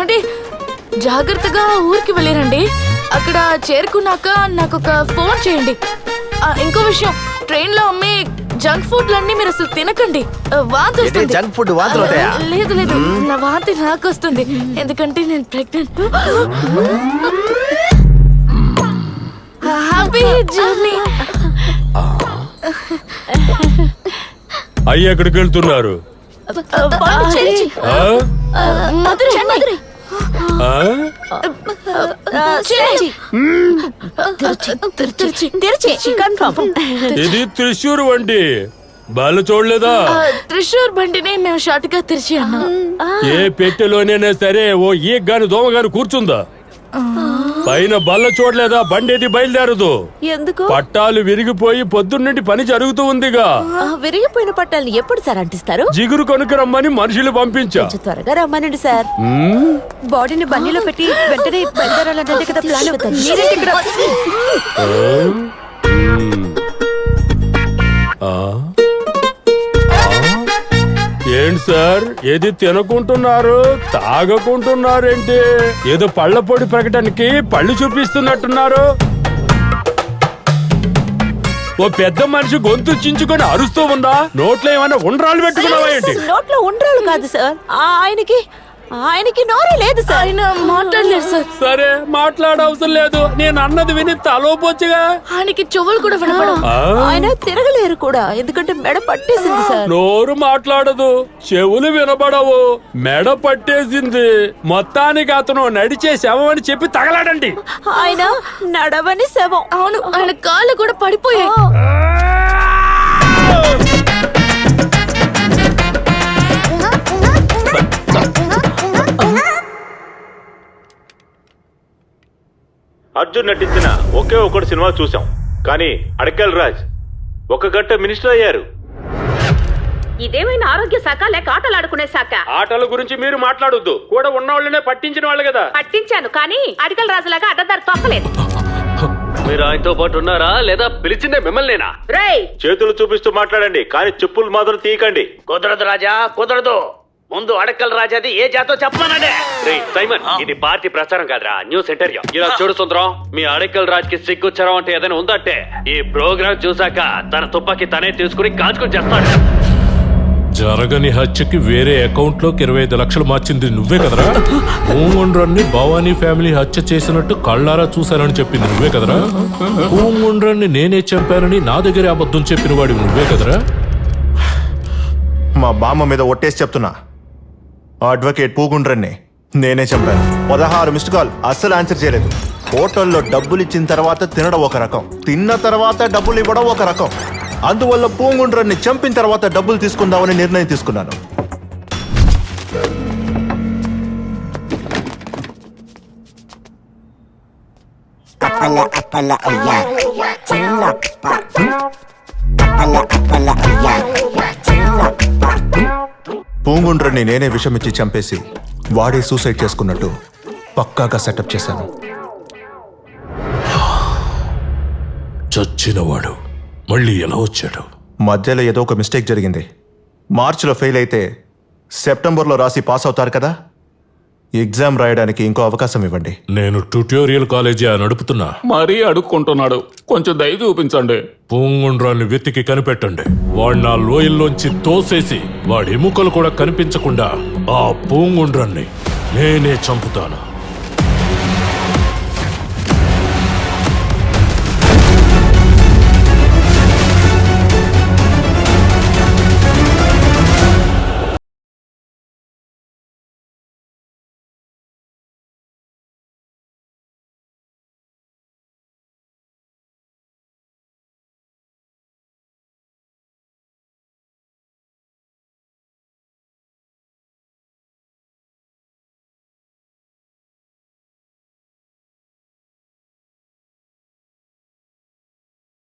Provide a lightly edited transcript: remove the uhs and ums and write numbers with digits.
ఏమండి జాగ్రత్తగా ఊరికి వెళ్ళిరండి. అక్కడ చేరుకున్నాక నాకు ఒక ఫోన్ చేయండి. ఇంకో విషయం, ట్రైన్ లో అమ్మే జంక్ ఫుడ్లన్నీ మీరు అసలు తినకండి. వాంతి వస్తుంది. జంక్ ఫుడ్ వాంతులు అవుతాయా? లేదు లేదు, నా వాంతి నాకు వస్తుంది, ఎందుకంటే నేను ప్రెగ్నెంట్. Happy journey. అయ్యి ఎక్కడికి వెళ్తున్నారు? మధురై. ఇది త్రిశూర్ వండి బాలు చూడలేదా? త్రిశూర్ బండిని మేము షార్ట్ గా తెరిచి అన్నాం. ఏ పెట్టెలోనైనా సరే ఓ ఈగ గాని దోమ గాని కూర్చుందా? పైన బల్ల చూడలేదా? బండి ఏది బయలుదేరదు. ఎందుకు? పట్టాలు విరిగిపోయి పొద్దున్నంటి పని జరుగుతూ ఉందిగా. విరిగిపోయిన పట్టాలను ఎప్పుడు సార్ అంటిస్తారు? జిగురు కొనుక్కు రమ్మని మనుషులు పంపించా. త్వరగా రమ్మనండి సార్. బాడీని బండిలో పెట్టి వెంటనే బయలుదేరాలంటే కదా ప్లాన్. ఏంటి సార్, ఏది తినకుంటున్నారు తాగకుంటున్నారేంటి? ఏదో పళ్ళ పొడి ప్రకటనకి పళ్ళు చూపిస్తున్నట్టున్నారు. ఓ పెద్ద మనిషి గొంతు చించుకొని అరుస్తూ ఉందా? నోట్లో ఏమైనా ఉండ్రాలు పెట్టుకున్నావా ఏంటి? నోట్లో ఉండ్రాలు కాదు సార్, ఆయనకి నోరే లేదు సార్. ఆయన మాట్లాడలేదు సార్. సరే మాట్లాడవసరం లేదు, నేను అన్నది విని తలోపోచ్చుగా. ఆయనకి చెవులు కూడా వినపడవు. ఆయన తిరగలేరు కూడా, ఎందుకంటే మెడ పట్టేసింది సార్. నోరు మాట్లాడదు, చెవులు వినబడవు, మెడ పట్టేసింది. మొత్తానికి అతను నడిచే శవం అని చెప్పి తగలాడండి. ఆయన నడవని శవం. అవును, ఆయన కాళ్ళు కూడా పడిపోయాయి. అర్జున్ నటించిన ఒకే ఒకటి సినిమా చూసాం, కానీ అడకల్ రాజ్ ఒక గంట మినిస్టర్ అయ్యారు. ఇదేమైనా ఆరోగ్య శాఖ లేక ఆటలు ఆడుకునే శాఖ? ఆటల గురించి మీరు మాట్లాడొద్దు, కూడా ఉన్న వాళ్ళనే పట్టించిన వాళ్ళు కదా. పట్టించాను, కానీ అడకల్ రాజులాగా అడ్డదారి తొక్కలేదు. మీరు ఆయనతో పాటు ఉన్నారా లేదా పిలిచిందే మిమ్మల్నేనా? రేయ్, చేతులు చూపిస్తూ మాట్లాడండి, కానీ చెప్పులు మాత్రం తీయకండి. కుదరదు రాజా, కుదరదు. ముందు అడకల్ రాజాది ఏ జాతో చెప్పమానండి. సైమన్, ఇది పార్టీ ప్రచారం కాదురా, న్యూస్ ఇంటర్వ్యూ. ఇలా చూడు సుందరం, మీ అడకల్ రాజ్ కి సిగ్గుచ్చరం అంటే ఏదైనా ఉందంటే ఈ ప్రోగ్రామ్ చూసాక తన తుపాకి తనే తీసుకుని కాల్చుకుని చేస్తాడు. జరగని హత్యకి వేరే అకౌంట్ లోకి 25 లక్షలు మార్చింది నువ్వే కదరా? పూంగుండ్రాన్ని భవానీ ఫ్యామిలీ హత్య చేసినట్టు కళ్ళారా చూశానని చెప్పింది నువ్వే కదరా? పూంగుండ్రాన్ని నేనే చంపానని నా దగ్గర అబద్ధం చెప్పిన వాడి నువ్వే కదరా? మా బామ్మ మీద ఒట్టేసి చెప్తున్నా, అడ్వకేట్ పూగుండ్రన్ని నేనే చంపాను. 16 మిస్డ్ కాల్, అస్సలు ఆన్సర్ చేయలేదు. హోటల్లో డబ్బులు ఇచ్చిన తర్వాత తినడం ఒక రకం, తిన్న తర్వాత డబ్బులు ఇవ్వడం ఒక రకం. అందువల్ల పూగుండ్రన్ని చంపిన తర్వాత డబ్బులు తీసుకుందామని నిర్ణయం తీసుకున్నాను. పూంగుండ్రని నేనే విషమిచ్చి చంపేసి వాడే సూసైడ్ చేసుకున్నట్టు పక్కాగా సెటప్ చేశాను. చచ్చినవాడు మళ్ళీ ఎలా వచ్చాడు? మధ్యలో ఏదో ఒక మిస్టేక్ జరిగింది. మార్చిలో ఫెయిల్ అయితే సెప్టెంబర్లో రాసి పాస్ అవుతారు కదా, ఎగ్జామ్ రాయడానికి ఇంకో అవకాశం ఇవ్వండి. నేను ట్యూటోరియల్ కాలేజీ నడుపుతున్నా. మరీ అడుక్కుంటున్నాడు, కొంచెం దయ చూపించండి. పూంగుండ్రాన్ని వెతికి కనిపెట్టండి. వాడు నా లోయల్లోంచి తోసేసి వాడి ఎముకలు కూడా కనిపించకుండా ఆ పూంగుండ్రాన్ని నేనే చంపుతాను.